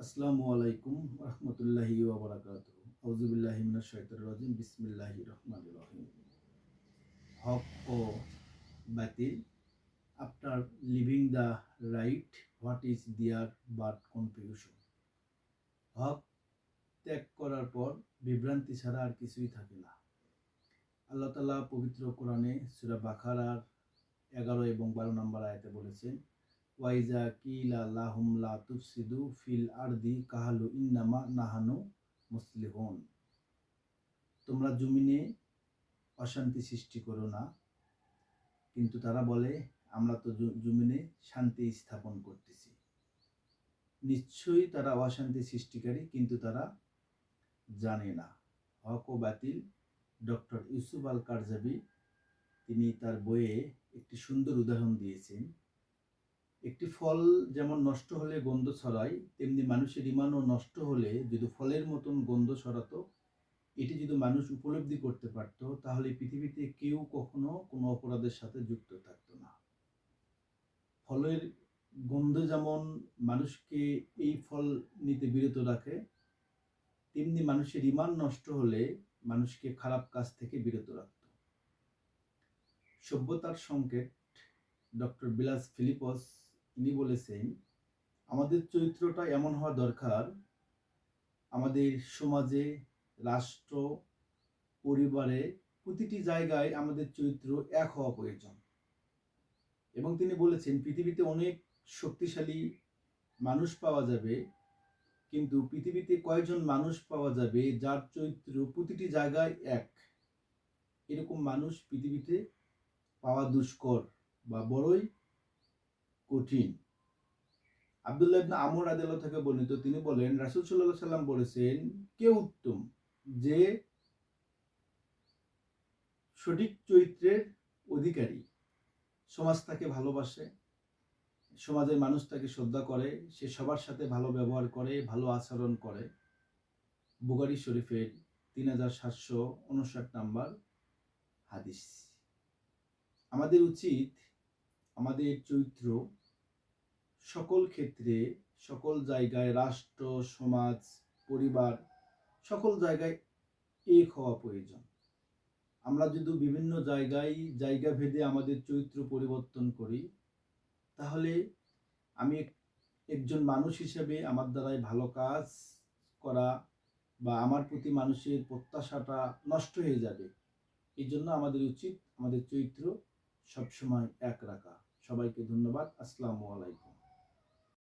আসসালামু আলাইকুম রহমতুল্লাহি ওয়া বারাকাতুহু। আউযু বিল্লাহি মিনাশ শাইতানির রাজিম। বিসমিল্লাহির রহমানির রহিম। হক ও বাতিল। After leaving the right, what is there but confusion. হক ত্যাগ করার পর বিভ্রান্তি ছাড়া আর কিছুই থাকে না। আল্লাহ তাআলা পবিত্র কোরআনে সূরা বাকারার 11 এবং 12 নম্বর আয়াতে বলেছেন, ওয়াইজা কিলা লাহুম লা তুফসিদু ফিল আরদি কাহালু ইন্নামা নাহানু মুসলিহুন। তোমরা জমিনে অশান্তি সৃষ্টি করো না, কিন্তু তারা বলে আমরা তো জমিনে শান্তি স্থাপন করতেছি। নিশ্চয়ই তারা অশান্তি সৃষ্টিকারী, কিন্তু তারা জানে না। হক ও বাতিল। ডক্টর ইউসুফ আল কারজাবি তিনি তার বইয়ে একটি সুন্দর উদাহরণ দিয়েছেন। একটি ফল যেমন নষ্ট হলে গন্ধ ছড়ায়, তেমনি মানুষের ঈমানও নষ্ট হলে যদি ফলের মতন গন্ধ ছড়াতো, এটি যদি মানুষ উপলব্ধি করতে পারত, তাহলে পৃথিবীতে কেউ কখনো কোনো অপরাধের সাথে যুক্ত থাকতো না। ফলের গন্ধ যেমন মানুষকে এই ফল নিতে বিরত রাখে, তেমনি মানুষের ঈমান নষ্ট হলে মানুষকে খারাপ কাজ থেকে বিরত রাখত। সভ্যতার সংকেত ডক্টর বিলাস ফিলিপস ইনি বলেছেন, আমাদের চরিত্রটা এমন হওয়া দরকার, আমাদের সমাজে, রাষ্ট্র, পরিবারে, প্রতিটি জায়গায় আমাদের চরিত্র এক হওয়া প্রয়োজন। এবং তিনি বলেছেন, পৃথিবীতে অনেক শক্তিশালী মানুষ পাওয়া যাবে, কিন্তু পৃথিবীতে কয়জন মানুষ পাওয়া যাবে যার চরিত্র প্রতিটি জায়গায় এক। এরকম মানুষ পৃথিবীতে পাওয়া দুষ্কর বা বড়ই কঠিন। আব্দুল্লাহ ইবনে আমর রাদিয়াল্লাহু থেকে বর্ণিত, তিনি বলেন, রাসূল সাল্লাল্লাহু আলাইহি সাল্লাম বলেছেন, কে উত্তম, যে সঠিক চরিত্রের অধিকারী, সমাজ তাকে ভালোবাসে, সমাজের মানুষ তাকে শ্রদ্ধা করে, সে সবার সাথে ভালো ব্যবহার করে, ভালো আচরণ করে। বুখারী শরীফের 3759 নম্বর হাদিস। আমাদের উচিত আমাদের চরিত্র সকল ক্ষেত্রে, সকল জায়গায়, রাষ্ট্র, সমাজ, পরিবার, সকল জায়গায় এক হওয়া প্রয়োজন। আমরা যদি বিভিন্ন জায়গা ভেদে আমাদের চরিত্র পরিবর্তন করি, তাহলে আমি একজন মানুষ হিসেবে আমার দ্বারাই ভালো কাজ করা বা আমার প্রতি মানুষের প্রত্যাশাটা নষ্ট হয়ে যাবে। এই জন্য আমাদের উচিত আমাদের চরিত্র সবসময় এক রাখা। সবাইকে ধন্যবাদ। আসসালামু আলাইকুম।